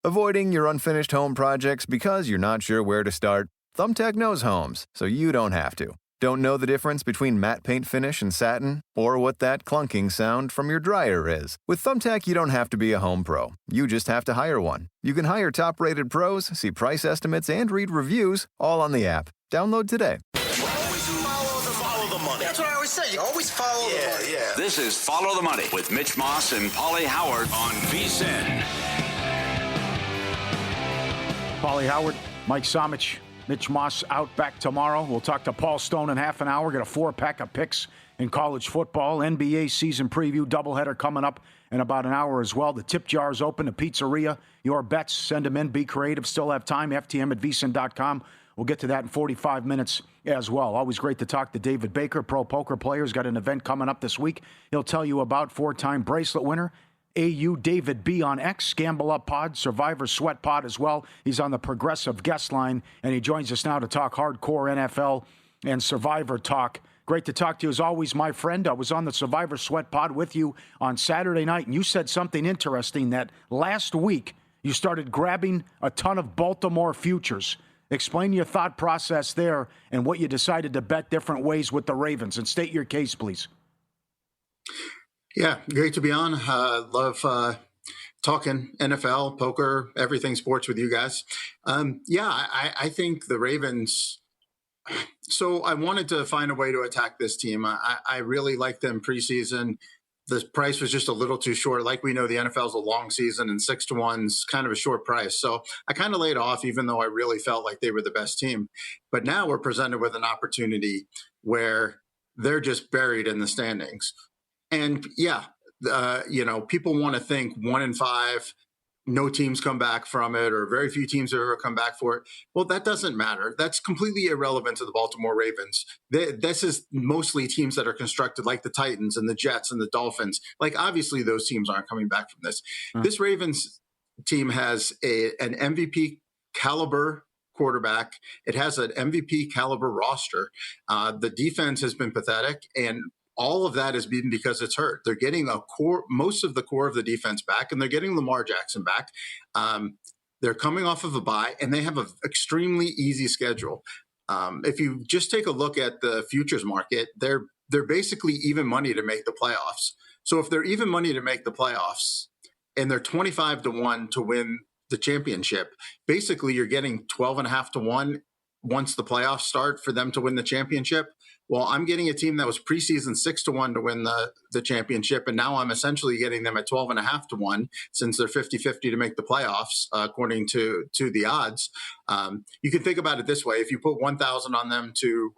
Avoiding your unfinished home projects because you're not sure where to start? Thumbtack knows homes, so you don't have to. Don't know the difference between matte paint finish and satin? Or what that clunking sound from your dryer is? With Thumbtack, you don't have to be a home pro. You just have to hire one. You can hire top-rated pros, see price estimates, and read reviews, all on the app. Download today. Always follow the money. That's what I always say. You always follow the money. Yeah. This is Follow the Money with Mitch Moss and Pauly Howard on VSiN. Pauly Howard, Mike Somich, Mitch Moss out back tomorrow. We'll talk to Paul Stone in half an hour. Got a 4-pack of picks in college football. NBA season preview doubleheader coming up in about an hour as well. The tip jar is open. The Pizzeria. Your bets, send them in. Be creative. Still have time. FTM at VSiN.com. We'll get to that in 45 minutes as well. Always great to talk to David Baker, pro poker player. He's got an event coming up this week. He'll tell you about 4-time bracelet winner AU David B on X, Gamble Up Pod, Survivor Sweat Pod as well. He's on the Progressive guest line, and he joins us now to talk hardcore NFL and Survivor talk. Great to talk to you as always, my friend. I was on the Survivor Sweat Pod with you on Saturday night, and you said something interesting that last week you started grabbing a ton of Baltimore futures. Explain your thought process there and what you decided to bet different ways with the Ravens, and state your case, please. Yeah, great to be on. Love talking NFL, poker, everything sports with you guys. I think the Ravens. So I wanted to find a way to attack this team. I really like them preseason. The price was just a little too short. Like we know, the NFL is a long season, and 6-1's kind of a short price. So I kind of laid off, even though I really felt like they were the best team. But now we're presented with an opportunity where they're just buried in the standings. And people want to think 1-5, no teams come back from it, or very few teams have ever come back for it. Well, that doesn't matter. That's completely irrelevant to the Baltimore Ravens. This is mostly teams that are constructed like the Titans and the Jets and the Dolphins. Like, obviously, those teams aren't coming back from this. This Ravens team has an MVP caliber quarterback. It has an MVP caliber roster. The defense has been pathetic, and all of that has been because it's hurt. They're getting most of the core of the defense back, and they're getting Lamar Jackson back. They're coming off of a bye, and they have an extremely easy schedule. If you just take a look at the futures market, they're basically even money to make the playoffs. So if they're even money to make the playoffs, and they're 25-1 to win the championship, basically you're getting 12.5-1 once the playoffs start for them to win the championship. Well, I'm getting a team that was preseason 6-1 to win the championship, and now I'm essentially getting them at 12.5-1 since they're 50-50 to make the playoffs, according to the odds. You can think about it this way: if you put 1,000 on them to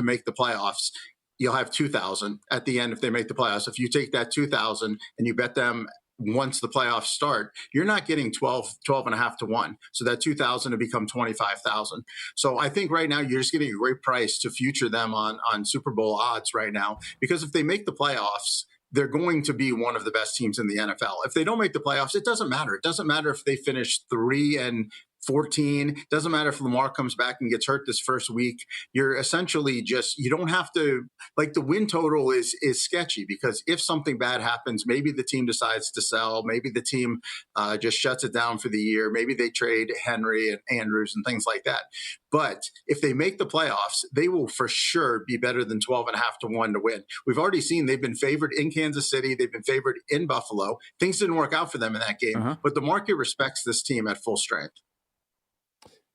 make the playoffs, you'll have 2,000 at the end if they make the playoffs. If you take that 2,000 and you bet them once the playoffs start, you're not getting 12.5-1. So that 2,000 to become 25,000. So I think right now you're just getting a great price to future them on Super Bowl odds right now, because if they make the playoffs, they're going to be one of the best teams in the NFL. If they don't make the playoffs, it doesn't matter. It doesn't matter if they finish 3-14. Doesn't matter if Lamar comes back and gets hurt this first week. You're essentially you don't have to, like, the win total is sketchy, because if something bad happens, maybe the team decides to sell. Maybe the team just shuts it down for the year. Maybe they trade Henry and Andrews and things like that. But if they make the playoffs, they will for sure be better than 12.5-1 to win. We've already seen they've been favored in Kansas City. They've been favored in Buffalo. Things didn't work out for them in that game, but the market respects this team at full strength.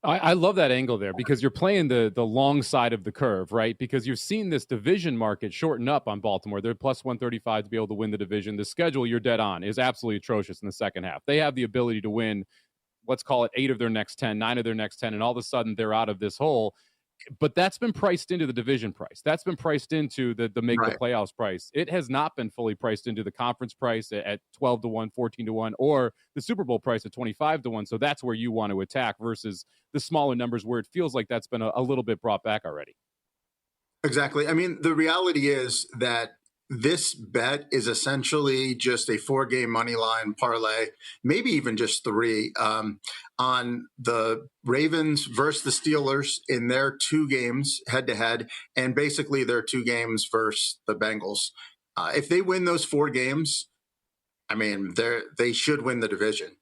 I love that angle there, because you're playing the long side of the curve, right? Because you've seen this division market shorten up on Baltimore. They're plus 135 to be able to win the division. The schedule, you're dead on, is absolutely atrocious in the second half. They have the ability to win, let's call it 8 of their next 10, 9 of their next 10, and all of a sudden they're out of this hole. But that's been priced into the division price. That's been priced into the make the playoffs price. It has not been fully priced into the conference price at 12-1, 14-1, or the Super Bowl price at 25-1. So that's where you want to attack versus the smaller numbers where it feels like that's been a little bit brought back already. Exactly. I mean, the reality is that this bet is essentially just a 4-game money line parlay, maybe even just 3, on the Ravens versus the Steelers in their 2 games head-to-head, and basically their 2 games versus the Bengals. If they win those 4 games, I mean, they should win the division.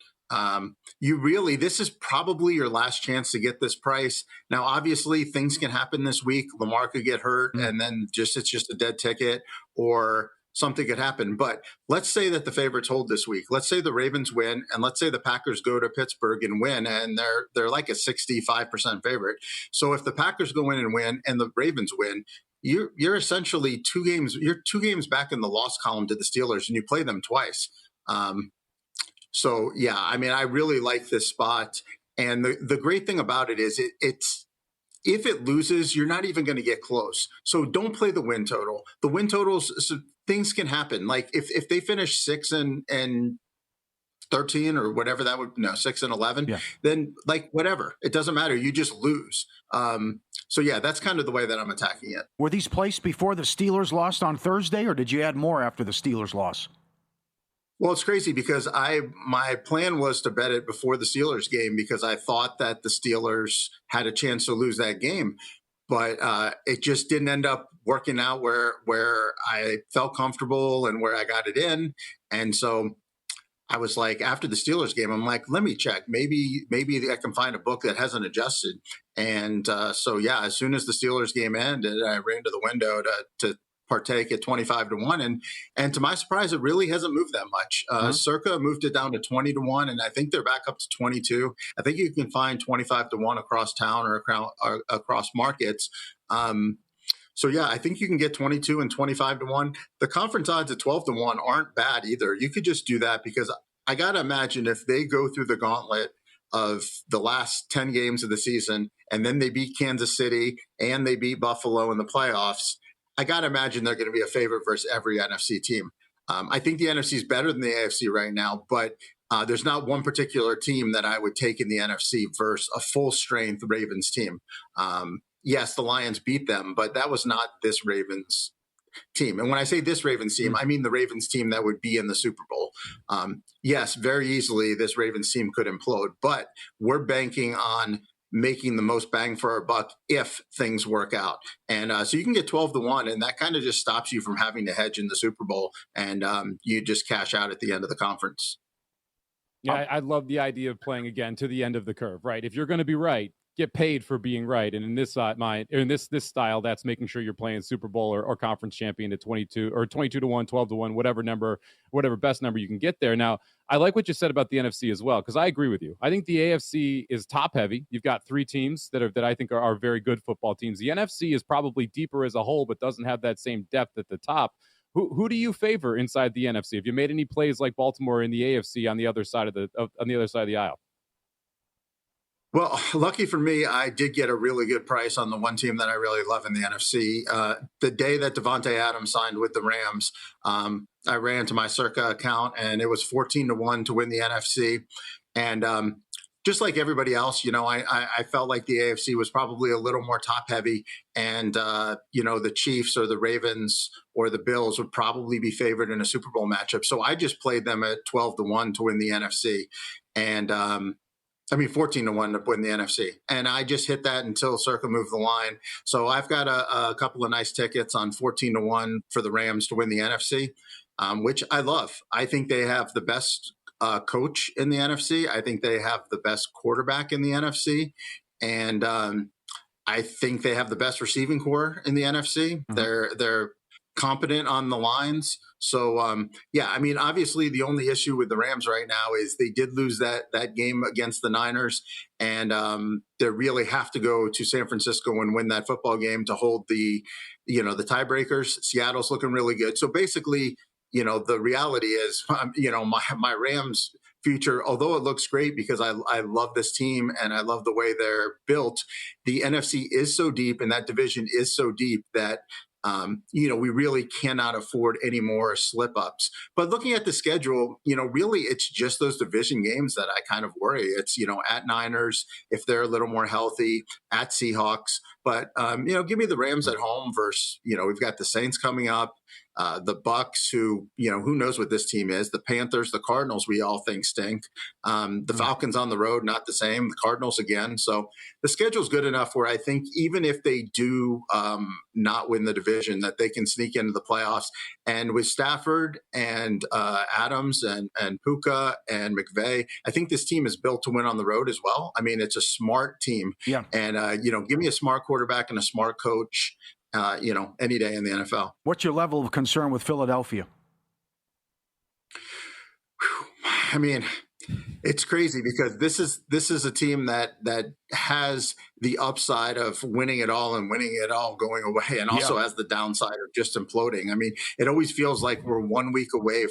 this is probably your last chance to get this price. Now, obviously, things can happen this week. Lamar could get hurt, and then it's just a dead ticket, or something could happen. But let's say that the favorites hold this week. Let's say the Ravens win, and let's say the Packers go to Pittsburgh and win, and they're like a 65% favorite. So if the Packers go in and win, and the Ravens win, you're essentially two games back in the loss column to the Steelers, and you play them twice. So, yeah, I mean, I really like this spot. And the great thing about it is it's if it loses, you're not even going to get close. So don't play the win total. The win totals, so things can happen. Like if they finish 6 and 13 or whatever 6 and 11, then like whatever, it doesn't matter. You just lose. So, yeah, that's kind of the way that I'm attacking it. Were these placed before the Steelers lost on Thursday, or did you add more after the Steelers loss? Well, it's crazy because my plan was to bet it before the Steelers game because I thought that the Steelers had a chance to lose that game, but it just didn't end up working out where I felt comfortable and where I got it in. And so I was like, after the Steelers game, I'm like, let me check. Maybe I can find a book that hasn't adjusted. And so, yeah, as soon as the Steelers game ended, I ran to the window to partake at 25-1, and to my surprise, it really hasn't moved that much. Circa moved it down to 20-1, and I think they're back up to 22. I think you can find 25-1 across town or across markets. So yeah, I think you can get 22 and 25-1. The conference odds at 12-1 aren't bad either. You could just do that because I gotta imagine if they go through the gauntlet of the last 10 games of the season, and then they beat Kansas City and they beat Buffalo in the playoffs, I got to imagine they're going to be a favorite versus every NFC team. I think the NFC is better than the AFC right now, but there's not one particular team that I would take in the NFC versus a full-strength Ravens team. Yes, the Lions beat them, but that was not this Ravens team. And when I say this Ravens team, I mean the Ravens team that would be in the Super Bowl. Yes, very easily this Ravens team could implode, but we're banking on making the most bang for our buck if things work out. And so you can get 12-1, and that kind of just stops you from having to hedge in the Super Bowl, and you just cash out at the end of the conference. Yeah, I love the idea of playing again to the end of the curve, right? If you're going to be right, get paid for being right. And in this this style, that's making sure you're playing Super Bowl or conference champion at 22 or 22-1, 12-1, whatever best number you can get there. Now, I like what you said about the NFC as well, because I agree with you. I think the AFC is top heavy. You've got 3 teams that I think are very good football teams. The NFC is probably deeper as a whole, but doesn't have that same depth at the top. Who do you favor inside the NFC? Have you made any plays like Baltimore in the AFC on the other side of the aisle? Well, lucky for me, I did get a really good price on the one team that I really love in the NFC. The day that Devontae Adams signed with the Rams, I ran to my Circa account, and it was 14-1 to win the NFC. And just like everybody else, I felt like the AFC was probably a little more top heavy, and the Chiefs or the Ravens or the Bills would probably be favored in a Super Bowl matchup. So I just played them at 12-1 to win the NFC, and 14-1 to win the NFC. And I just hit that until Circa moved the line. So I've got a couple of nice tickets on 14-1 for the Rams to win the NFC, which I love. I think they have the best coach in the NFC. I think they have the best quarterback in the NFC. And I think they have the best receiving core in the NFC. Mm-hmm. They're competent on the lines. So, obviously the only issue with the Rams right now is they did lose that game against the Niners, and they really have to go to San Francisco and win that football game to hold the tiebreakers. Seattle's looking really good. So basically, the reality is, my Rams future, although it looks great because I love this team and I love the way they're built, the NFC is so deep and that division is so deep that we really cannot afford any more slip ups. But looking at the schedule, really it's just those division games that I kind of worry. It's, at Niners, if they're a little more healthy, at Seahawks. But, give me the Rams at home versus, we've got the Saints coming up. the Bucks, who knows what this team is, the Panthers, the Cardinals, we all think stink. The Falcons on the road, not the same. The Cardinals again. So the schedule's good enough where I think even if they do not win the division, that they can sneak into the playoffs. And with Stafford and Adams and Puka and McVay, I think this team is built to win on the road as well. I mean, it's a smart team. Yeah. And, give me a smart quarterback and a smart coach, any day in the NFL. What's your level of concern with Philadelphia? I mean, it's crazy because this is a team that has the upside of winning it all and winning it all going away, and also has the downside of just imploding. I mean, it always feels like we're 1 week away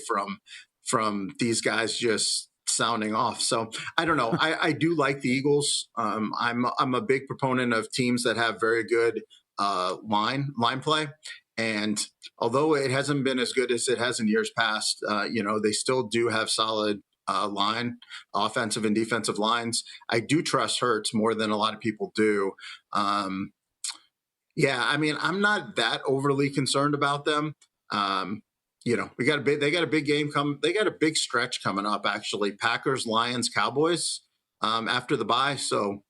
from these guys just sounding off. So I don't know. I do like the Eagles. I'm a big proponent of teams that have very good line play. And although it hasn't been as good as it has in years past, they still do have solid line, offensive and defensive lines. I do trust Hurts more than a lot of people do. I mean, I'm not that overly concerned about them. They got a big game come. They got a big stretch coming up, actually. Packers, Lions, Cowboys after the bye. So,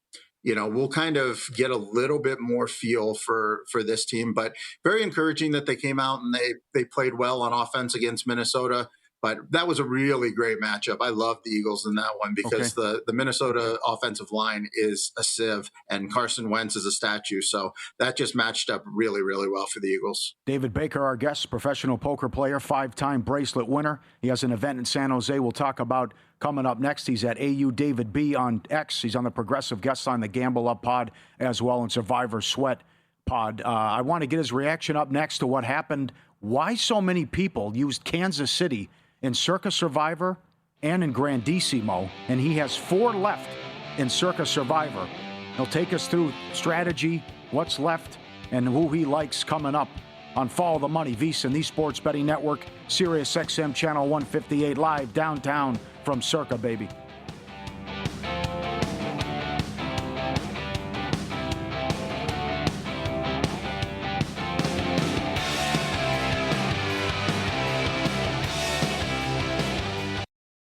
we'll kind of get a little bit more feel for this team, but very encouraging that they came out and they played well on offense against Minnesota. But that was a really great matchup. I love the Eagles in that one because the Minnesota offensive line is a sieve and Carson Wentz is a statue. So that just matched up really, really well for the Eagles. David Bettor, our guest, professional poker player, 5-time bracelet winner. He has an event in San Jose we'll talk about coming up next. He's at AU David B on X. He's on the Progressive Guest on the Gamble Up pod as well, and Survivor Sweat pod. I want to get his reaction up next to what happened. Why so many people used Kansas City in Circa Survivor and in Grandissimo, and he has 4 left in Circa Survivor. He'll take us through strategy, what's left, and who he likes coming up on Follow the Money, VSiN, the Sports Betting Network, Sirius XM Channel 158, live downtown from Circa, baby.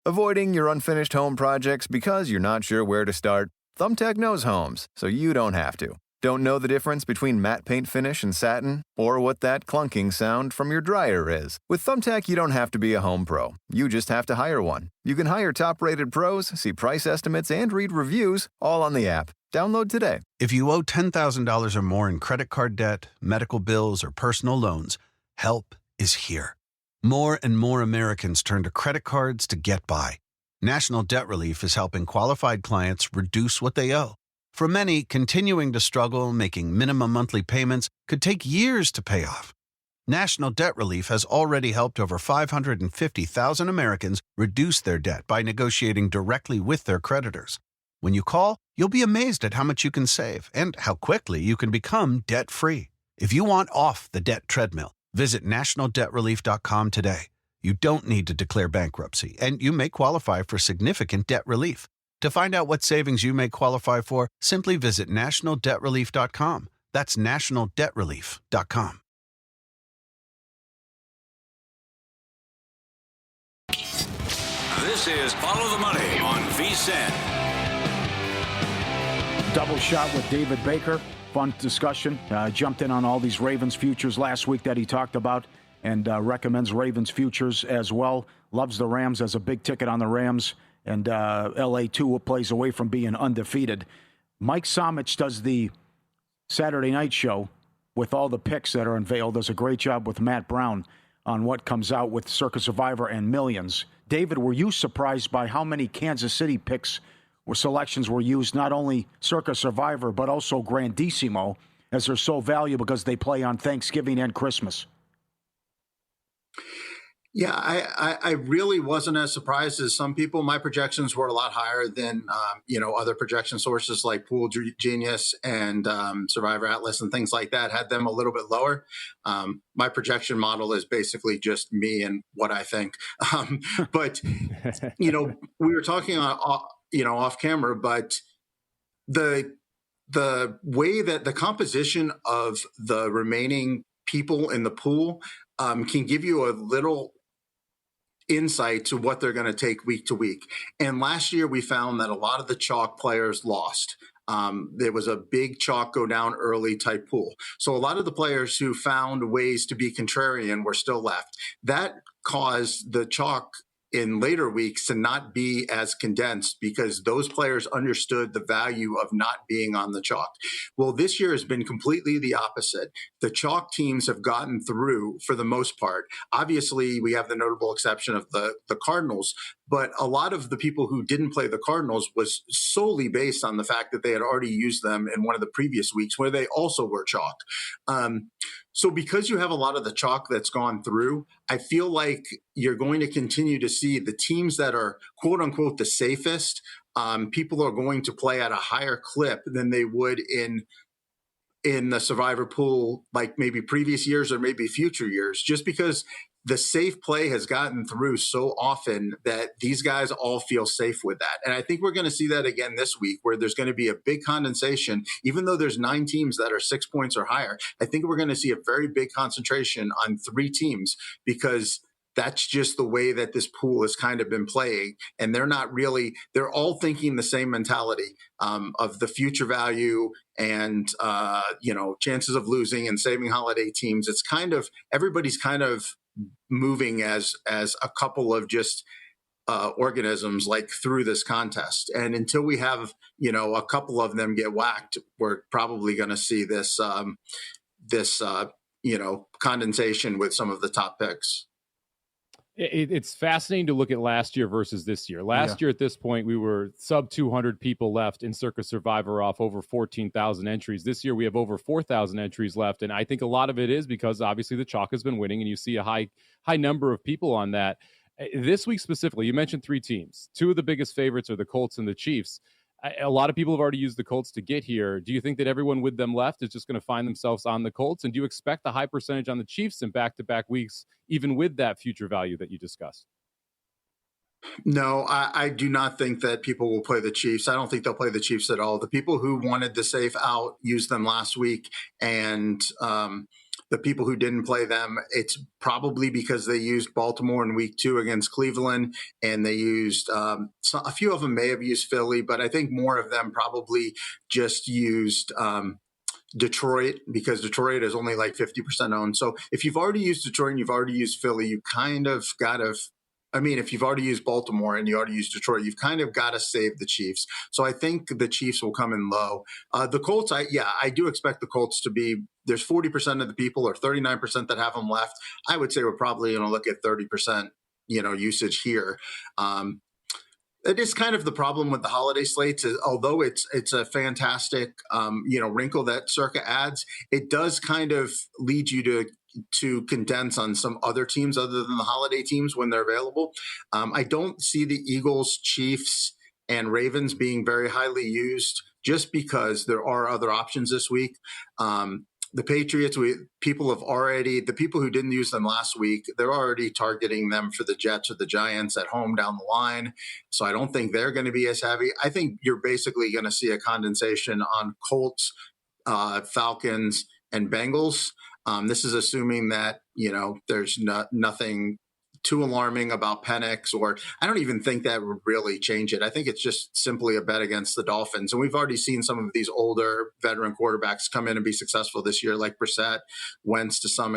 Avoiding your unfinished home projects because you're not sure where to start? Thumbtack knows homes, so you don't have to. Don't know the difference between matte paint finish and satin? Or what that clunking sound from your dryer is? With Thumbtack, you don't have to be a home pro. You just have to hire one. You can hire top-rated pros, see price estimates, and read reviews, all on the app. Download today. If you owe $10,000 or more in credit card debt, medical bills, or personal loans, help is here. More and more Americans turn to credit cards to get by. National Debt Relief is helping qualified clients reduce what they owe. For many, continuing to struggle making minimum monthly payments could take years to pay off. National Debt Relief has already helped over 550,000 Americans reduce their debt by negotiating directly with their creditors. When you call, you'll be amazed at how much you can save and how quickly you can become debt-free. If you want off the debt treadmill, visit nationaldebtrelief.com today. You don't need to declare bankruptcy, and you may qualify for significant debt relief. To find out what savings you may qualify for, simply visit nationaldebtrelief.com. That's nationaldebtrelief.com. This is Follow the Money on VSiN. Double shot with David Bettor. Fun discussion. Jumped in on all these Ravens futures last week that he talked about and recommends Ravens futures as well. Loves the Rams as a big ticket on the Rams. And LA, too, plays away from being undefeated. Mike Somich does the Saturday night show with all the picks that are unveiled. Does a great job with Matt Brown on what comes out with Circa Survivor and Millions. David, were you surprised by how many Kansas City picks where selections were used, not only Circa Survivor, but also Grandissimo, as they're so valuable because they play on Thanksgiving and Christmas? Yeah, I really wasn't as surprised as some people. My projections were a lot higher than, other projection sources like Pool Genius and Survivor Atlas and things like that had them a little bit lower. My projection model is basically just me and what I think. But, we were talking off camera, but the way that the composition of the remaining people in the pool can give you a little insight to what they're going to take week to week. And last year we found that a lot of the chalk players lost. There was a big chalk go down early type pool. So a lot of the players who found ways to be contrarian were still left. That caused the chalk in later weeks to not be as condensed because those players understood the value of not being on the chalk. Well, this year has been completely the opposite. The chalk teams have gotten through for the most part. Obviously, we have the notable exception of the Cardinals, but a lot of the people who didn't play the Cardinals was solely based on the fact that they had already used them in one of the previous weeks where they also were chalk. So because you have a lot of the chalk that's gone through, I feel like you're going to continue to see the teams that are quote unquote the safest. People are going to play at a higher clip than they would in the survivor pool, like maybe previous years or maybe future years, just because the safe play has gotten through so often that these guys all feel safe with that. And I think we're going to see that again this week where there's going to be a big condensation, even though there's 9 teams that are 6 points or higher. I think we're going to see a very big concentration on 3 teams because that's just the way that this pool has kind of been playing. And they're all thinking the same mentality of the future value and, chances of losing and saving holiday teams. It's kind of, everybody's kind of moving as a couple of just organisms like through this contest. And until we have, a couple of them get whacked, we're probably going to see this condensation with some of the top picks. It's fascinating to look at last year versus this year. Last year at this point, we were sub 200 people left in Circa Survivor off over 14,000 entries. This year, we have over 4,000 entries left. And I think a lot of it is because obviously the chalk has been winning and you see a high number of people on that. This week specifically, you mentioned 3 teams. 2 of the biggest favorites are the Colts and the Chiefs. A lot of people have already used the Colts to get here. Do you think that everyone with them left is just going to find themselves on the Colts? And do you expect a high percentage on the Chiefs in back-to-back weeks, even with that future value that you discussed? No, I do not think that people will play the Chiefs. I don't think they'll play the Chiefs at all. The people who wanted the safe out used them last week, and the people who didn't play them, it's probably because they used Baltimore in week 2 against Cleveland, and they used a few of them may have used Philly, but I think more of them probably just used Detroit because Detroit is only like 50% owned. So if you've already used Detroit and you've already used Philly, you kind of got to if you've already used Baltimore and you already used Detroit, you've kind of got to save the Chiefs. So I think the Chiefs will come in low. The Colts, I do expect the Colts to be, there's 40% of the people or 39% that have them left. I would say we're probably going to look at 30%, usage here. It is kind of the problem with the holiday slates is although it's a fantastic, wrinkle that Circa adds, it does kind of lead you to condense on some other teams other than the holiday teams when they're available. I don't see the Eagles, Chiefs, and Ravens being very highly used just because there are other options this week. The Patriots, the people who didn't use them last week, they're already targeting them for the Jets or the Giants at home down the line. So I don't think they're going to be as heavy. I think you're basically going to see a condensation on Colts, Falcons, and Bengals. This is assuming that, there's nothing too alarming about Penix, or I don't even think that would really change it. I think it's just simply a bet against the Dolphins. And we've already seen some of these older veteran quarterbacks come in and be successful this year, like Brissett, Wentz to some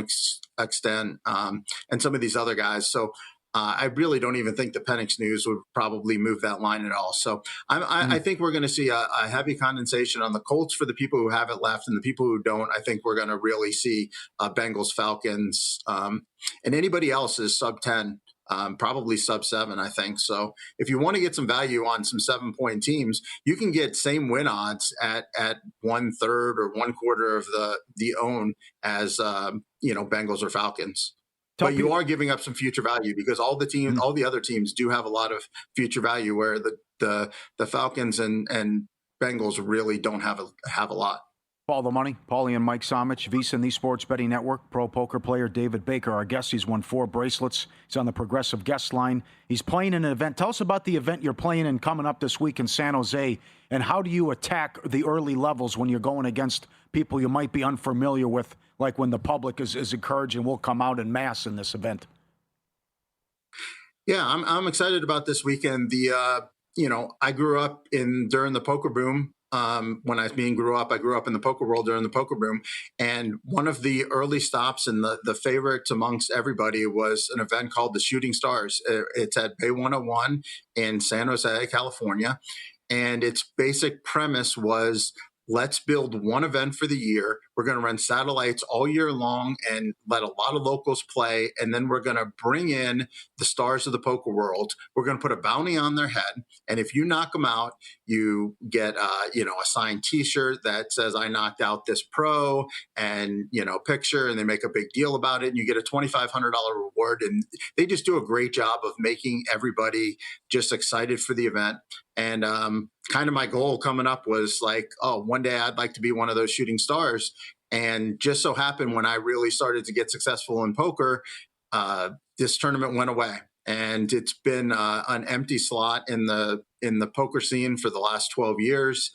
extent, and some of these other guys. So I really don't even think the Penix news would probably move that line at all. So I think we're going to see a heavy condensation on the Colts for the people who have it left, and the people who don't, I think we're going to really see Bengals, Falcons, and anybody else is sub 10, probably sub 7, I think. So if you want to get some value on some 7-point teams, you can get same win odds at 1/3 or 1/4 of the own as Bengals or Falcons. But you are giving up some future value because all the other teams do have a lot of future value, where the Falcons and Bengals really don't have a lot. Follow the money. Pauly and Mike Somich, VSiN, the Sports Betting Network. Pro poker player David Bettor, our guest. He's won 4 bracelets. He's on the progressive guest line. He's playing in an event. Tell us about the event you're playing in coming up this week in San Jose, and how do you attack the early levels when you're going against people you might be unfamiliar with, like when the public is encouraging will come out en masse in this event? Yeah, I'm excited about this weekend. I grew up during the poker boom. When I grew up in the poker world during the poker boom. And one of the early stops and the favorites amongst everybody was an event called the Shooting Stars. It's at Bay 101 in San Jose, California. And its basic premise was, let's build one event for the year. We're going to run satellites all year long and let a lot of locals play. And then we're going to bring in the stars of the poker world. We're going to put a bounty on their head. And if you knock them out, you get, a signed T-shirt that says, I knocked out this pro, and, picture, and they make a big deal about it. And you get a $2,500 reward. And they just do a great job of making everybody just excited for the event. And kind of my goal coming up was like, one day I'd like to be one of those shooting stars. And just so happened when I really started to get successful in poker, this tournament went away. And it's been an empty slot in the poker scene for the last 12 years.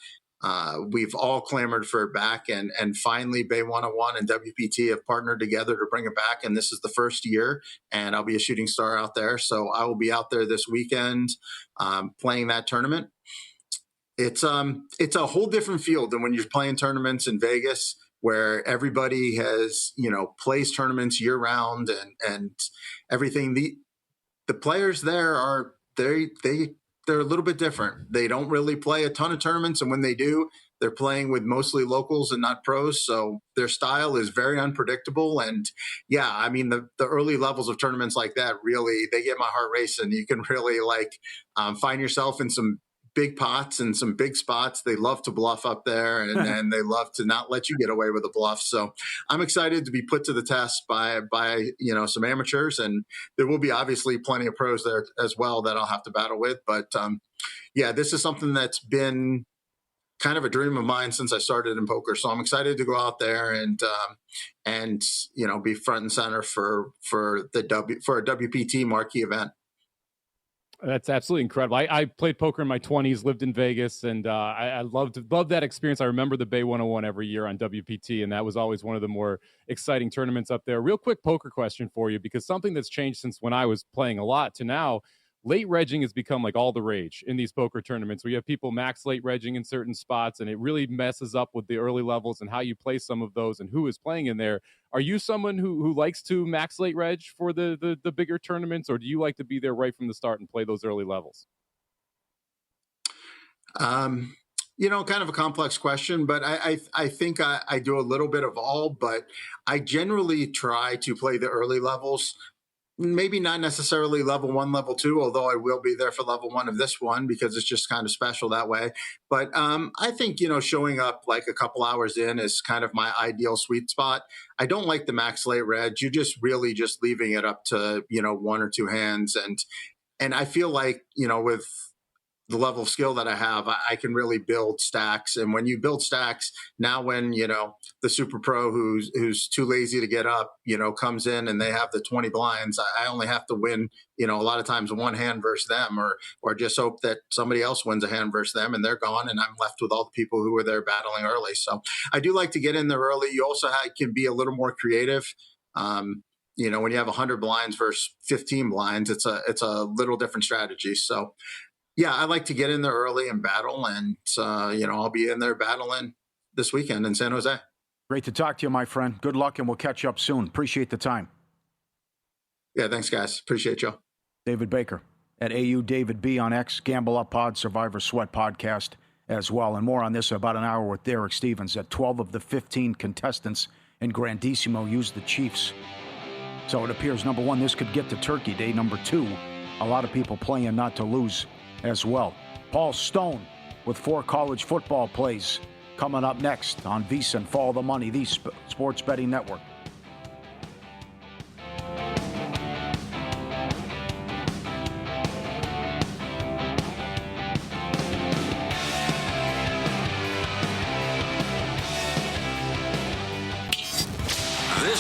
We've all clamored for it back, and finally Bay 101 and WPT have partnered together to bring it back. And this is the first year, and I'll be a shooting star out there. So I will be out there this weekend playing that tournament. It's a whole different field than when you're playing tournaments in Vegas, where everybody has, plays tournaments year round and everything. The players there they're a little bit different. They don't really play a ton of tournaments, and when they do, they're playing with mostly locals and not pros. So their style is very unpredictable. And yeah, I mean, the early levels of tournaments like that, really, they get my heart racing. You can really find yourself in some big pots and some big spots. They love to bluff up there, and they love to not let you get away with a bluff. So I'm excited to be put to the test by some amateurs, and there will be obviously plenty of pros there as well that I'll have to battle with. But this is something that's been kind of a dream of mine since I started in poker. So I'm excited to go out there and be front and center for a WPT marquee event. That's absolutely incredible. I played poker in my 20s, lived in Vegas, and I loved that experience. I remember the Bay 101 every year on WPT, and that was always one of the more exciting tournaments up there. Real quick poker question for you, because something that's changed since when I was playing a lot to now, late regging has become like all the rage in these poker tournaments, where you have people max late regging in certain spots, and it really messes up with the early levels and how you play some of those and who is playing in there. Are you someone who likes to max late reg for the bigger tournaments, or do you like to be there right from the start and play those early levels? Kind of a complex question, but I think I do a little bit of all, but I generally try to play the early levels. Maybe not necessarily level 1, level 2, although I will be there for level 1 of this one because it's just kind of special that way. But I think, showing up like a couple hours in is kind of my ideal sweet spot. I don't like the max late reg. You're just really just leaving it up to, 1 or 2 hands. And I feel like, with the level of skill that I have, I can really build stacks. And when you build stacks, now when, the super pro who's too lazy to get up, comes in and they have the 20 blinds, I only have to win, a lot of times one hand versus them, or just hope that somebody else wins a hand versus them and they're gone. And I'm left with all the people who were there battling early. So I do like to get in there early. You also can be a little more creative. When you have 100 blinds versus 15 blinds, it's a little different strategy. So yeah, I like to get in there early and battle, and I'll be in there battling this weekend in San Jose. Great to talk to you, my friend. Good luck, and we'll catch up soon. Appreciate the time. Yeah, thanks, guys. Appreciate you. David Bettor at AU David B on X, Gamble Up Pod, Survivor Sweat podcast as well. And more on this in about an hour with Derek Stevens. At 12 of the 15 contestants in Grandissimo used the Chiefs. So it appears, number one, this could get to Turkey Day. Number two, a lot of people playing not to lose as well. Paul Stone with 4 college football plays coming up next on VSiN. Follow the money, the Sports Betting Network.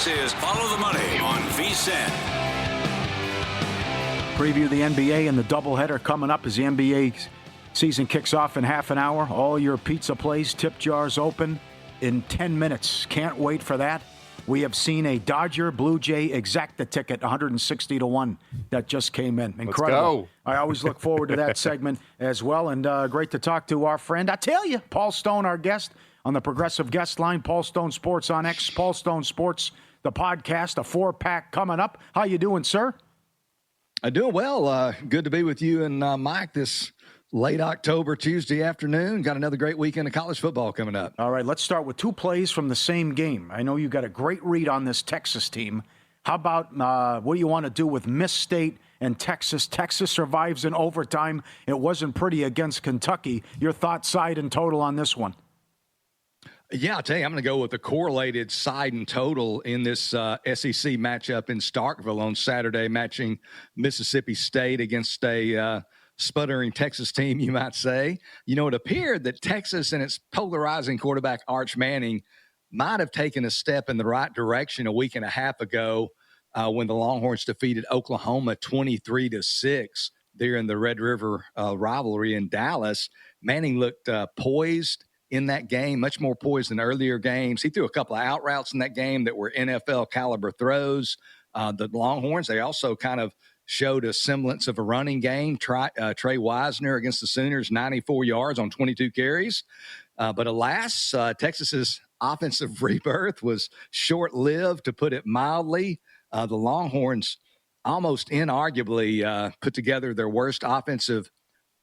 This is Follow the Money on VSiN. Preview the NBA and the doubleheader coming up as the NBA season kicks off in half an hour. All your pizza plays, tip jars open in 10 minutes. Can't wait for that. We have seen a Dodger Blue Jay exacta ticket, 160-1, that just came in. Incredible. Let's go. I always look forward to that segment as well. And great to talk to our friend. I tell you, Paul Stone, our guest on the Progressive Guest Line. Paul Stone Sports on X. Paul Stone Sports, the podcast, a 4-pack coming up. How you doing, sir? I'm doing well. Good to be with you and Mike this late October, Tuesday afternoon. Got another great weekend of college football coming up. All right, let's start with 2 plays from the same game. I know you got a great read on this Texas team. How about what do you want to do with Miss State and Texas? Texas survives in overtime. It wasn't pretty against Kentucky. Your thoughts, side and total on this one? Yeah, I'll tell you, I'm going to go with the correlated side and total in this SEC matchup in Starkville on Saturday, matching Mississippi State against a sputtering Texas team, you might say. You know, it appeared that Texas and its polarizing quarterback, Arch Manning, might have taken a step in the right direction a week and a half ago when the Longhorns defeated Oklahoma 23-6 there in the Red River rivalry in Dallas. Manning looked poised in that game, much more poised than earlier games. He threw a couple of out routes in that game that were NFL caliber throws. The Longhorns, they also kind of showed a semblance of a running game. Trey Wisner against the Sooners, 94 yards on 22 carries. But alas, Texas's offensive rebirth was short-lived, to put it mildly. The Longhorns almost inarguably put together their worst offensive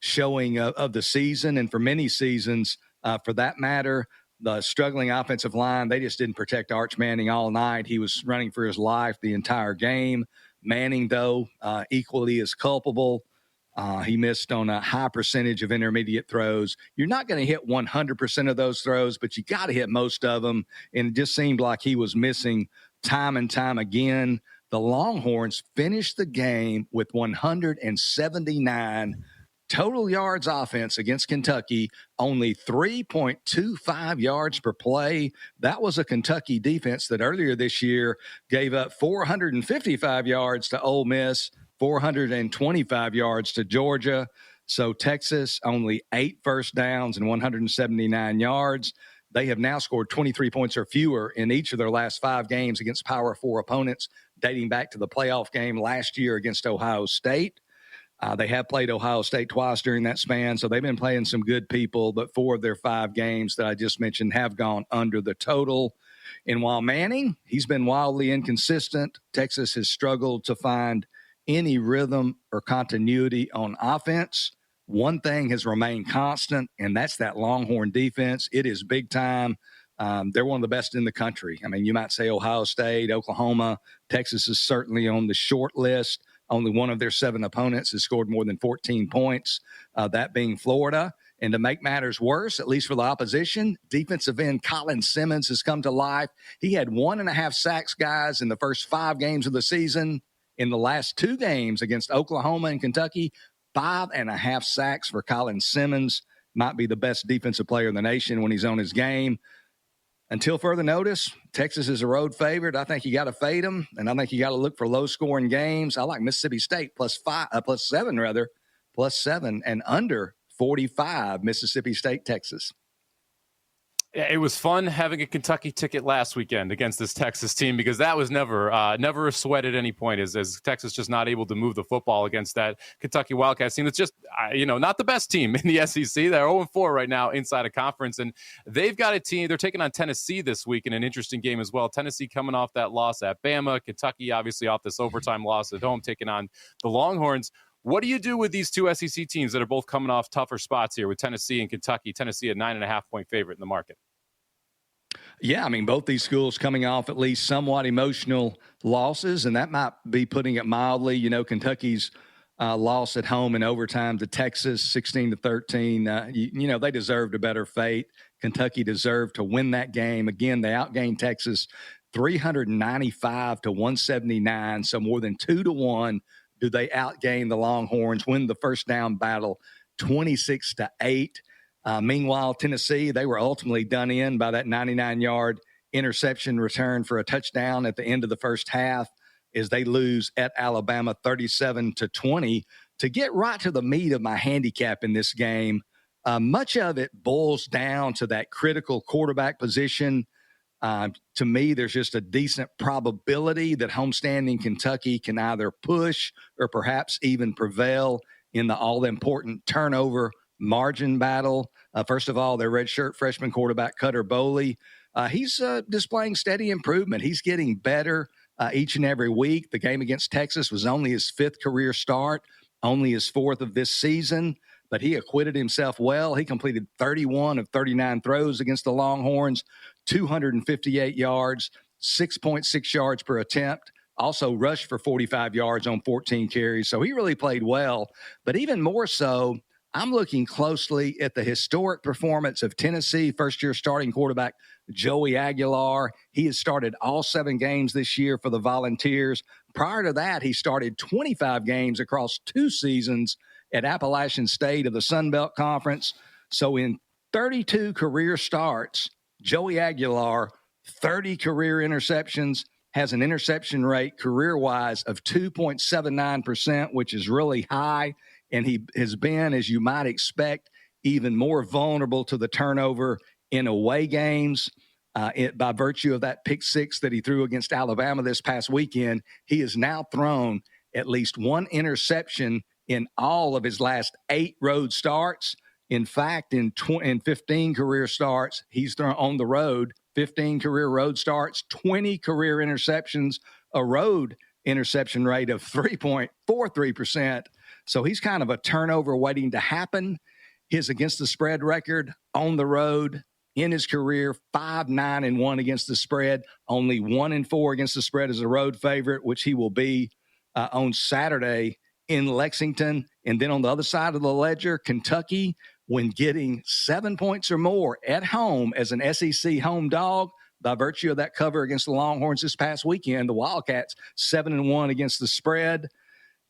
showing of the season, and for many seasons, for that matter. The struggling offensive line, they just didn't protect Arch Manning all night. He was running for his life the entire game. Manning, though, equally as culpable. He missed on a high percentage of intermediate throws. You're not going to hit 100% of those throws, but you got to hit most of them. And it just seemed like he was missing time and time again. The Longhorns finished the game with 179 total yards offense against Kentucky, only 3.25 yards per play. That was a Kentucky defense that earlier this year gave up 455 yards to Ole Miss, 425 yards to Georgia. So Texas only 8 first downs and 179 yards. They have now scored 23 points or fewer in each of their last 5 games against Power 4 opponents, dating back to the playoff game last year against Ohio State. They have played Ohio State twice during that span, so they've been playing some good people, but 4 of their 5 games that I just mentioned have gone under the total. And while Manning, he's been wildly inconsistent, Texas has struggled to find any rhythm or continuity on offense. One thing has remained constant, and that's that Longhorn defense. It is big time. They're one of the best in the country. I mean, you might say Ohio State, Oklahoma. Texas is certainly on the short list. Only one of their 7 opponents has scored more than 14 points, that being Florida. And to make matters worse, at least for the opposition, defensive end Colin Simmons has come to life. He had 1.5 sacks, guys, in the first 5 games of the season. In the last 2 games against Oklahoma and Kentucky, 5.5 sacks for Colin Simmons. Might be the best defensive player in the nation when he's on his game. Until further notice, Texas is a road favorite. I think you got to fade them, and I think you got to look for low-scoring games. I like Mississippi State plus 7 and under 45, Mississippi State, Texas. It was fun having a Kentucky ticket last weekend against this Texas team because that was never a sweat at any point as Texas just not able to move the football against that Kentucky Wildcats team. That's just, not the best team in the SEC. They're 0-4 right now inside a conference, and they've got a team. They're taking on Tennessee this week in an interesting game as well. Tennessee coming off that loss at Bama. Kentucky obviously off this overtime loss at home, taking on the Longhorns. What do you do with these 2 SEC teams that are both coming off tougher spots here with Tennessee and Kentucky? Tennessee a 9.5-point favorite in the market. Yeah, I mean, both these schools coming off at least somewhat emotional losses, and that might be putting it mildly. Kentucky's loss at home in overtime to Texas, 16-13. They deserved a better fate. Kentucky deserved to win that game. Again, they outgained Texas 395-179, so more than 2-1 do they outgain the Longhorns, win the first down battle 26-8. Meanwhile, Tennessee, they were ultimately done in by that 99-yard interception return for a touchdown at the end of the first half as they lose at Alabama 37-20. To get right to the meat of my handicap in this game, much of it boils down to that critical quarterback position. To me, there's just a decent probability that homestanding Kentucky can either push or perhaps even prevail in the all-important turnover margin battle. First of all, their redshirt freshman quarterback, Cutter Boley, he's displaying steady improvement. He's getting better each and every week. The game against Texas was only his 5th career start, only his 4th of this season, but he acquitted himself well. He completed 31 of 39 throws against the Longhorns, 258 yards, 6.6 yards per attempt, also rushed for 45 yards on 14 carries. So he really played well. But even more so, I'm looking closely at the historic performance of Tennessee first-year starting quarterback Joey Aguilar. He has started all 7 games this year for the Volunteers. Prior to that, he started 25 games across 2 seasons at Appalachian State of the Sun Belt Conference. So in 32 career starts, Joey Aguilar, 30 career interceptions, has an interception rate career-wise of 2.79%, which is really high. And he has been, as you might expect, even more vulnerable to the turnover in away games. By virtue of that pick 6 that he threw against Alabama this past weekend, he has now thrown at least 1 interception in all of his last 8 road starts. In fact, in 15 career starts, he's thrown on the road, 15 career road starts, 20 career interceptions, a road interception rate of 3.43%. So he's kind of a turnover waiting to happen. His against the spread record on the road in his career, 5-9-1 against the spread, only 1-4 against the spread as a road favorite, which he will be on Saturday in Lexington. And then on the other side of the ledger, Kentucky, when getting 7 points or more at home as an SEC home dog, by virtue of that cover against the Longhorns this past weekend, the Wildcats 7-1 against the spread.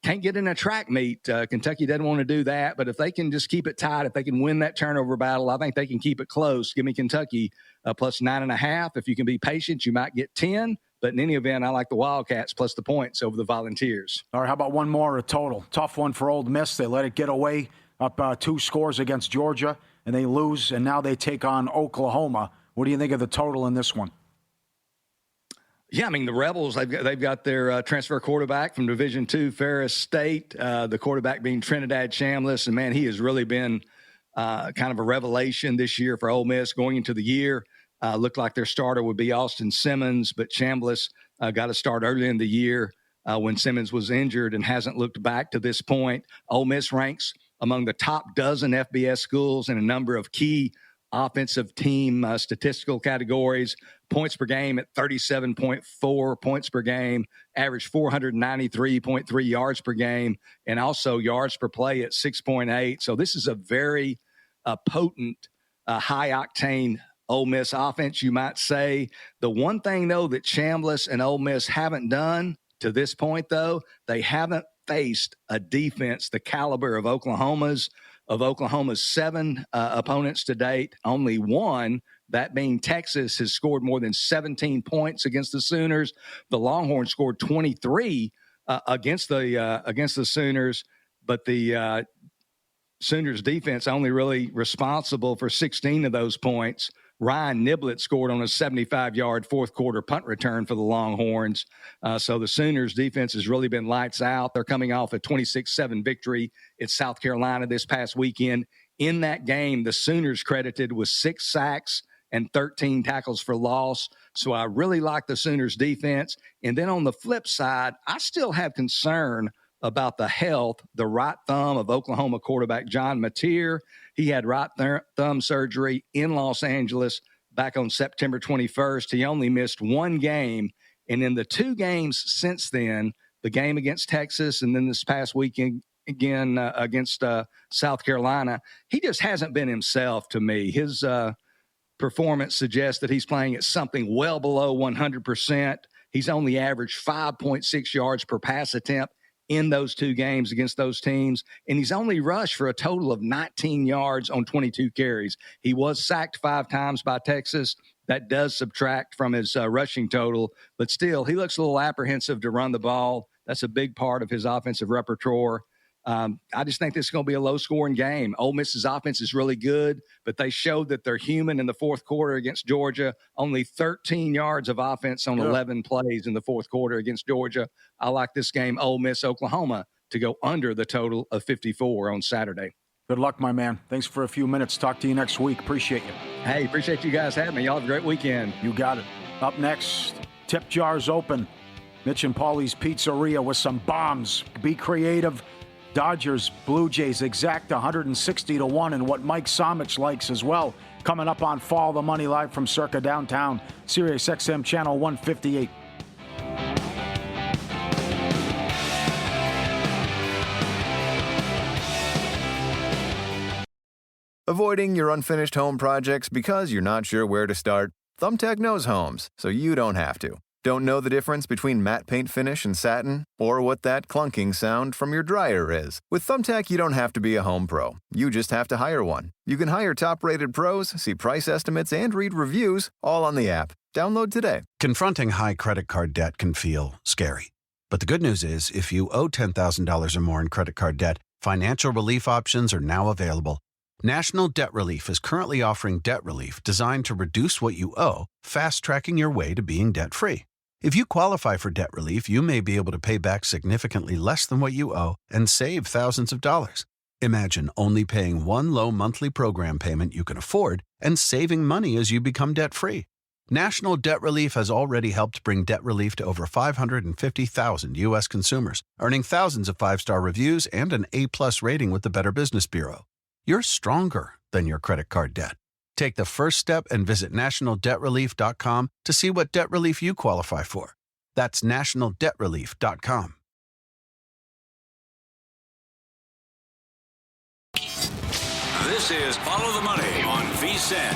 Can't get in a track meet. Kentucky doesn't want to do that, but if they can just keep it tight, if they can win that turnover battle, I think they can keep it close. Give me Kentucky plus 9.5. If you can be patient, you might get 10. But in any event, I like the Wildcats plus the points over the Volunteers. All right, how about one more, a total? Tough one for Ole Miss. They let it get away, up 2 scores against Georgia, and they lose, and now they take on Oklahoma. What do you think of the total in this one? Yeah, I mean, the Rebels, they've got their transfer quarterback from Division II, Ferris State, the quarterback being Trinidad Chambliss. And, man, he has really been kind of a revelation this year for Ole Miss going into the year. Looked like their starter would be Austin Simmons, but Chambliss got a start early in the year when Simmons was injured and hasn't looked back to this point. Ole Miss ranks among the top dozen FBS schools in a number of key offensive team statistical categories. Points per game at 37.4 points per game, average 493.3 yards per game, and also yards per play at 6.8. So this is a very potent, high-octane Ole Miss offense, you might say. The one thing, though, that Chambliss and Ole Miss haven't done to this point, though, they haven't faced a defense the caliber of Oklahoma's. Of Oklahoma's 7 opponents to date, only one, that being Texas, has scored more than 17 points against the Sooners. The Longhorns scored 23 against the Sooners, but the Sooners defense only really responsible for 16 of those points. Ryan Niblett scored on a 75-yard fourth-quarter punt return for the Longhorns. So the Sooners' defense has really been lights out. They're coming off a 26-7 victory at South Carolina this past weekend. In that game, the Sooners credited with 6 sacks and 13 tackles for loss. So I really like the Sooners' defense. And then on the flip side, I still have concern about the health, the right thumb of Oklahoma quarterback John Mateer. He had right thumb surgery in Los Angeles back on September 21st. He only missed 1 game. And in the 2 games since then, the game against Texas and then this past weekend again against South Carolina, he just hasn't been himself to me. His performance suggests that he's playing at something well below 100%. He's only averaged 5.6 yards per pass attempt in those 2 games against those teams, and he's only rushed for a total of 19 yards on 22 carries. He was sacked 5 times by Texas. That does subtract from his rushing total, but still, he looks a little apprehensive to run the ball. That's a big part of his offensive repertoire. I just think this is going to be a low-scoring game. Ole Miss's offense is really good, but they showed that they're human in the fourth quarter against Georgia. Only 13 yards of offense on 11 plays in the fourth quarter against Georgia. I like this game, Ole Miss, Oklahoma, to go under the total of 54 on Saturday. Good luck, my man. Thanks for a few minutes. Talk to you next week. Appreciate you. Hey, appreciate you guys having me. Y'all have a great weekend. You got it. Up next, tip jars open. Mitch and Pauly's Pizzeria with some bombs. Be creative. Dodgers, Blue Jays, exact 160-1, and what Mike Somich likes as well. Coming up on Follow the Money live from Circa Downtown, Sirius XM Channel 158. Avoiding your unfinished home projects because you're not sure where to start? Thumbtack knows homes, so you don't have to. Don't know the difference between matte paint finish and satin? Or what that clunking sound from your dryer is? With Thumbtack, you don't have to be a home pro. You just have to hire one. You can hire top-rated pros, see price estimates, and read reviews, all on the app. Download today. Confronting high credit card debt can feel scary. But the good news is, if you owe $10,000 or more in credit card debt, financial relief options are now available. National Debt Relief is currently offering debt relief designed to reduce what you owe, fast-tracking your way to being debt-free. If you qualify for debt relief, you may be able to pay back significantly less than what you owe and save thousands of dollars. Imagine only paying one low monthly program payment you can afford and saving money as you become debt-free. National Debt Relief has already helped bring debt relief to over 550,000 U.S. consumers, earning thousands of five-star reviews and an A-plus rating with the Better Business Bureau. You're stronger than your credit card debt. Take the first step and visit nationaldebtrelief.com to see what debt relief you qualify for. That's nationaldebtrelief.com. This is Follow the Money on VSiN.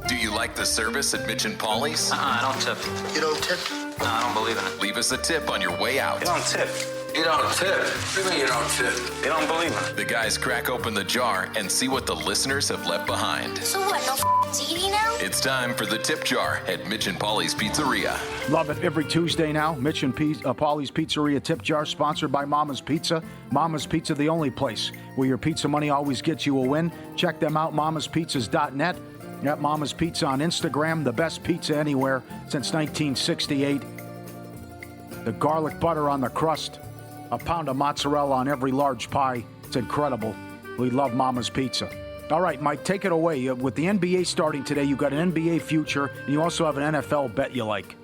Do you like the service at Mitch and Pauly's? I don't tip. You don't tip? No, I don't believe in it. Leave us a tip on your way out. You don't tip. You don't tip. What do you mean you don't tip? You don't believe in it. The guys crack open the jar and see what the listeners have left behind. So what, no TV now? It's time for the tip jar at Mitch and Pauly's Pizzeria. Love it. Every Tuesday now, Mitch and Pauly's Pizzeria tip jar, sponsored by Mama's Pizza. Mama's Pizza, the only place where your pizza money always gets you a win. Check them out, mamaspizzas.net. At Mama's Pizza on Instagram, the best pizza anywhere since 1968. The garlic butter on the crust. A pound of mozzarella on every large pie. It's incredible. We love Mama's Pizza. All right, Mike, take it away. With the NBA starting today, you've got an NBA future, and you also have an NFL bet you like.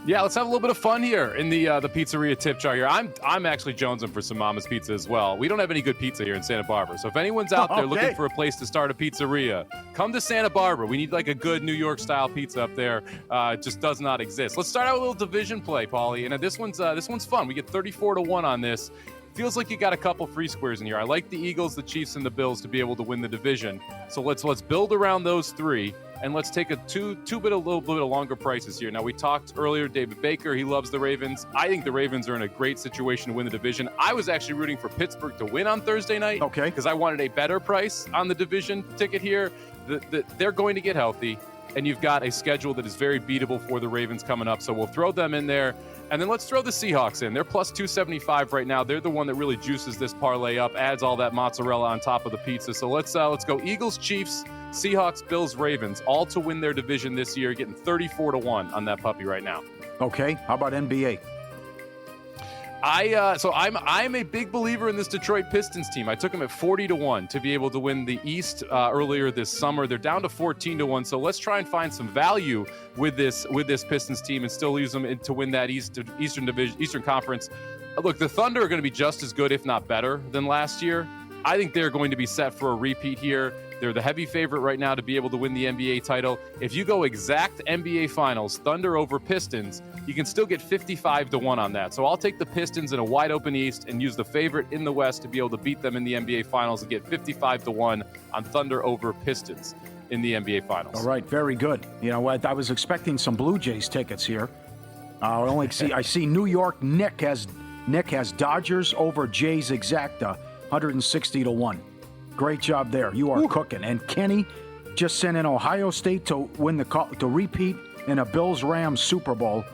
Yeah, let's have a little bit of fun here in the Pizzeria tip jar here. I'm actually jonesing for some Mama's Pizza as well. We don't have any good pizza here in Santa Barbara, so if anyone's out there looking for a place to start a pizzeria, come to Santa Barbara. We need like a good New York-style pizza up there. It just does not exist. Let's start out with a little division play, Pauly, and this one's fun. We get 34-1 on this. Feels like you got a couple free squares in here. I like the Eagles, the Chiefs, and the Bills to be able to win the division. So let's build around those three, and let's take a little bit of longer prices here. Now, we talked earlier, David Baker, he loves the Ravens. I think the Ravens are in a great situation to win the division. I was actually rooting for Pittsburgh to win on Thursday night. Okay. Because I wanted a better price on the division ticket here. They're going to get healthy, and you've got a schedule that is very beatable for the Ravens coming up. So we'll throw them in there. And then let's throw the Seahawks in. They're plus 275 right now. They're the one that really juices this parlay up, adds all that mozzarella on top of the pizza. So let's go Eagles, Chiefs, Seahawks, Bills, Ravens, all to win their division this year, getting 34-1 on that puppy right now. Okay, how about NBA? I'm a big believer in this Detroit Pistons team. I took them at 40-1 to be able to win the East earlier this summer. They're down to 14-1. So let's try and find some value with this Pistons team and still use them to win that Eastern Conference. Look, the Thunder are going to be just as good, if not better, than last year. I think they're going to be set for a repeat here. They're the heavy favorite right now to be able to win the NBA title. If you go exact NBA Finals, Thunder over Pistons, you can still get 55-1 on that. So I'll take the Pistons in a wide open East and use the favorite in the West to be able to beat them in the NBA Finals and get 55-1 on Thunder over Pistons in the NBA Finals. All right, very good. You know what? I was expecting some Blue Jays tickets here. I see New York. Nick has Dodgers over Jays exacta, 160-1. Great job there. You are cooking. And Kenny, just sent in Ohio State to win to repeat in a Bills-Rams Super Bowl,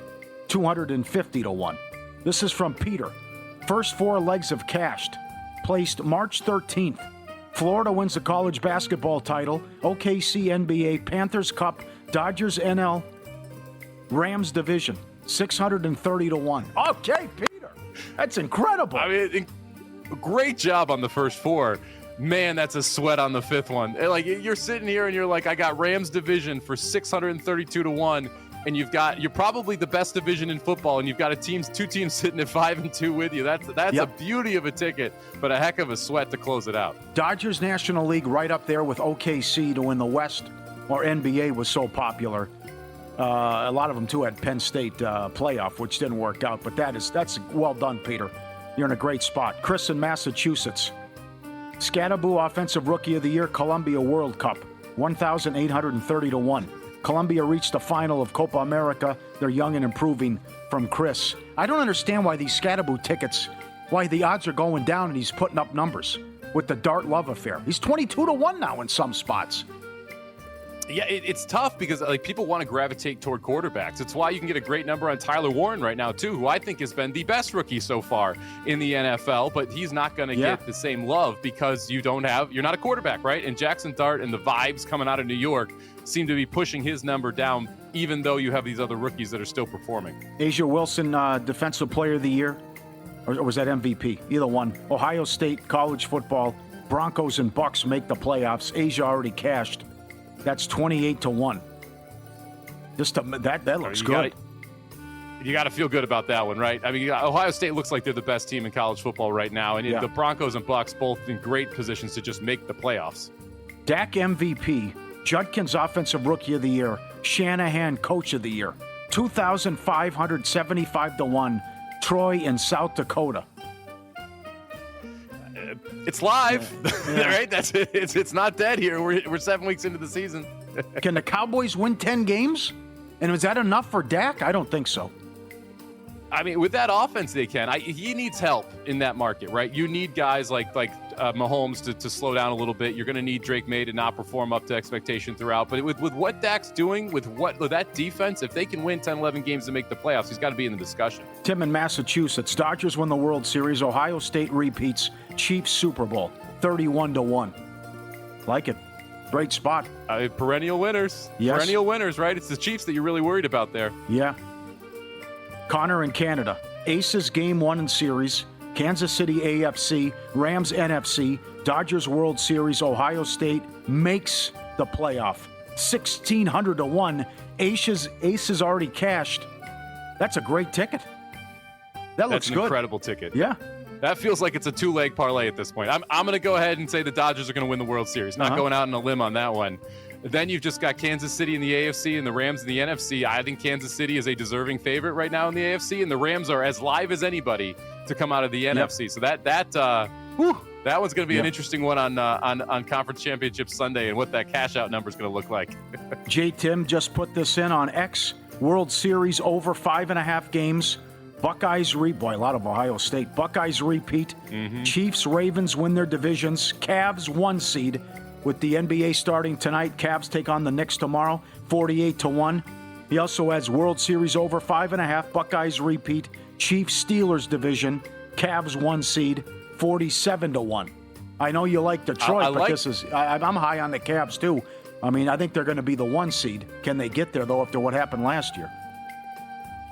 250 to 1. This is from Peter. First 4 legs have cashed. Placed March 13th. Florida wins the college basketball title. OKC NBA, Panthers Cup, Dodgers NL, Rams division, 630 to 1. Okay, Peter. That's incredible. I mean, great job on the first 4. Man, that's a sweat on the 5th one. Like, you're sitting here and you're like, I got Rams division for 632 to 1, and you're probably the best division in football, and you've got 2 teams sitting at 5-2 with you. That's a beauty of a ticket, but a heck of a sweat to close it out. Dodgers National League right up there with OKC to win the West, or NBA was so popular. A lot of them too had Penn State playoff, which didn't work out, but that's well done, Peter. You're in a great spot. Chris in Massachusetts. Scatterboo Offensive Rookie of the Year, Columbia World Cup, 1,830 to 1. Columbia reached the final of Copa America. They're young and improving, from Chris. I don't understand why these Scatterboo tickets, why the odds are going down and he's putting up numbers with the Dart Love affair. He's 22 to 1 now in some spots. Yeah, it's tough because people want to gravitate toward quarterbacks. It's why you can get a great number on Tyler Warren right now, too, who I think has been the best rookie so far in the NFL, but he's not going to get the same love because you're not a quarterback, right? And Jackson Dart and the vibes coming out of New York seem to be pushing his number down, even though you have these other rookies that are still performing. Asia Wilson, Defensive Player of the Year, or was that MVP? Either one. Ohio State, college football, Broncos and Bucks make the playoffs. Asia already cashed. That's 28 to 1. That looks good. You got to feel good about that one, right? I mean, Ohio State looks like they're the best team in college football right now, and the Broncos and Bucks both in great positions to just make the playoffs. Dak MVP, Judkins Offensive Rookie of the Year, Shanahan Coach of the Year, 2,575 to 1. Troy in South Dakota. It's live, right? That's it. It's not dead here. We're 7 weeks into the season. Can the Cowboys win 10 games? And was that enough for Dak? I don't think so. I mean, with that offense, they can. He needs help in that market, right? You need guys like Mahomes to slow down a little bit. You're going to need Drake May to not perform up to expectation throughout. But with what Dak's doing, with that defense, if they can win 10, 11 games to make the playoffs, he's got to be in the discussion. Tim in Massachusetts. Dodgers win the World Series. Ohio State repeats. Chiefs Super Bowl, 31 to 1. Like it. Great spot. Perennial winners. Yes. Perennial winners, right? It's the Chiefs that you're really worried about there. Yeah. Connor in Canada. Aces Game 1 in Series. Kansas City AFC. Rams NFC. Dodgers World Series. Ohio State makes the playoff. 1,600 to 1. Aces already cashed. That's a great ticket. That looks good. That's an incredible ticket. Yeah. That feels like it's a 2-leg parlay at this point. I'm going to go ahead and say the Dodgers are going to win the World Series. Not going out on a limb on that one. Then you've just got Kansas City in the AFC and the Rams in the NFC. I think Kansas City is a deserving favorite right now in the AFC, and the Rams are as live as anybody to come out of the NFC. So that one's going to be an interesting one on Conference Championship Sunday and what that cash out number is going to look like. J. Tim just put this in on X. World Series over 5.5 games. Buckeyes a lot of Ohio State. Buckeyes repeat. Mm-hmm. Chiefs, Ravens win their divisions. Cavs 1 seed. With the NBA starting tonight, Cavs take on the Knicks tomorrow, 48 to 1. He also adds World Series over 5.5. Buckeyes repeat. Chiefs, Steelers division. Cavs 1 seed, 47 to 1. I know you like Detroit, but I'm high on the Cavs too. I mean, I think they're going to be the 1 seed. Can they get there though after what happened last year?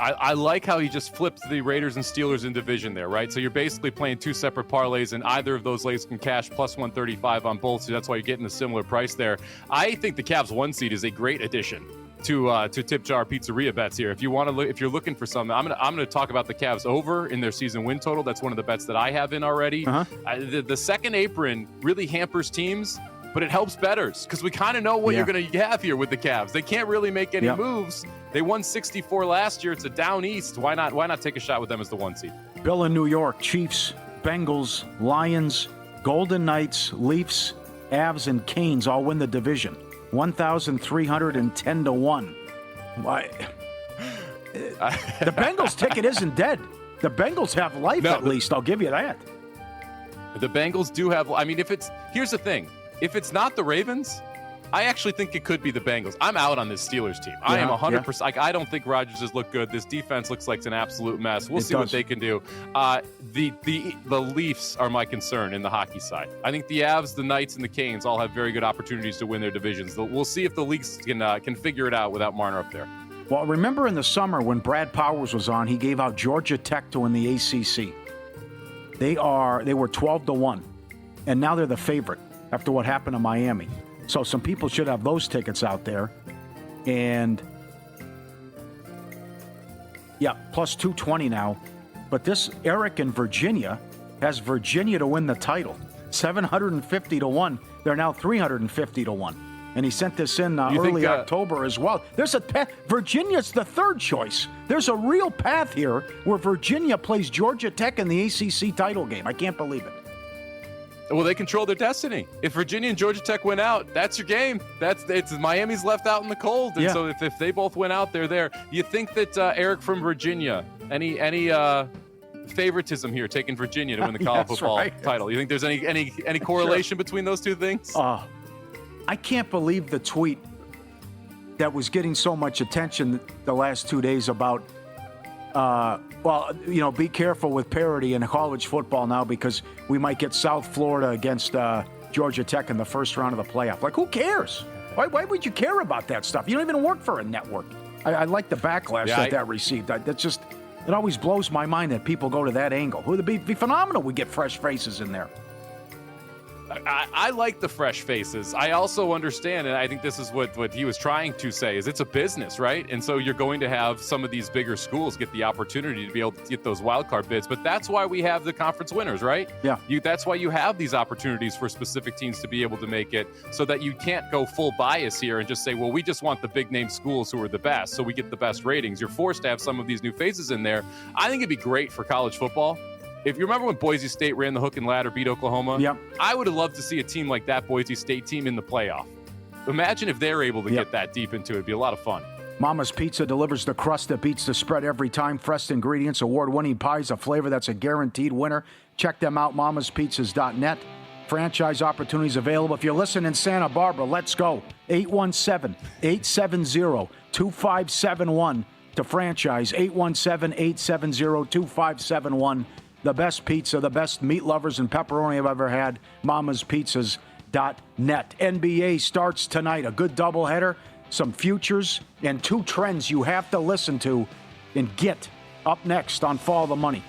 I like how he just flipped the Raiders and Steelers in division there, right? So you're basically playing 2 separate parlays, and either of those legs can cash plus 135 on both, so that's why you're getting a similar price there. I think the Cavs 1 seed is a great addition to Tip Jar Pizzeria bets here. If you want to if you're looking for something, I'm gonna talk about the Cavs over in their season win total. That's one of the bets that I have in already. The second apron really hampers teams, but it helps bettors because we kind of know what you're going to have here with the Cavs. They can't really make any moves. They won 64 last year. It's a down east. Why not take a shot with them as the 1 seed? Bill in New York. Chiefs, Bengals, Lions, Golden Knights, Leafs, Avs, and Canes all win the division. 1,310 to 1. Why? The Bengals ticket isn't dead. The Bengals have life at least. I'll give you that. The Bengals do have. I mean, here's the thing. If it's not the Ravens, I actually think it could be the Bengals. I'm out on this Steelers team. I am 100%. Like, I don't think Rodgers has looked good. This defense looks like it's an absolute mess. We'll see what they can do. The Leafs are my concern in the hockey side. I think the Avs, the Knights, and the Canes all have very good opportunities to win their divisions. We'll see if the Leafs can figure it out without Marner up there. Well, remember in the summer when Brad Powers was on, he gave out Georgia Tech to win the ACC. They were 12-1, and now they're the favorite after what happened to Miami. So some people should have those tickets out there. And, yeah, plus 220 now. But this Eric in Virginia has Virginia to win the title. 750-1. They're now 350-1. And he sent this in early October as well. There's a path. Virginia's the third choice. There's a real path here where Virginia plays Georgia Tech in the ACC title game. I can't believe it. Well, they control their destiny. If Virginia and Georgia Tech win out, that's your game. It's Miami's left out in the cold, and so if they both win out, they're there. You think that Eric from Virginia, any favoritism here, taking Virginia to win the college football title? You think there's any correlation between those two things? I can't believe the tweet that was getting so much attention the last 2 days about. Be careful with parity in college football now because we might get South Florida against Georgia Tech in the first round of the playoff. Like, who cares? Why would you care about that stuff? You don't even work for a network. I like the backlash that received. It always blows my mind that people go to that angle. It would be phenomenal we get fresh faces in there. I like the fresh faces. I also understand, and I think this is what he was trying to say, is it's a business, right? And so you're going to have some of these bigger schools get the opportunity to be able to get those wild card bids. But that's why we have the conference winners, right? Yeah. That's why you have these opportunities for specific teams to be able to make it, so that you can't go full bias here and just say, well, we just want the big name schools who are the best, so we get the best ratings. You're forced to have some of these new faces in there. I think it'd be great for college football. If you remember when Boise State ran the hook and ladder, beat Oklahoma, I would have loved to see a team like that Boise State team in the playoff. Imagine if they're able to get that deep into it. It'd be a lot of fun. Mama's Pizza delivers the crust that beats the spread every time. Fresh ingredients, award-winning pies, a flavor that's a guaranteed winner. Check them out, mamaspizzas.net. Franchise opportunities available. If you listen in Santa Barbara, let's go. 817-870-2571 to franchise. 817-870-2571. The best pizza, the best meat lovers and pepperoni I've ever had. mamaspizzas.net. NBA starts tonight. A good doubleheader, some futures, and two trends you have to listen to and get up next on Follow the Money.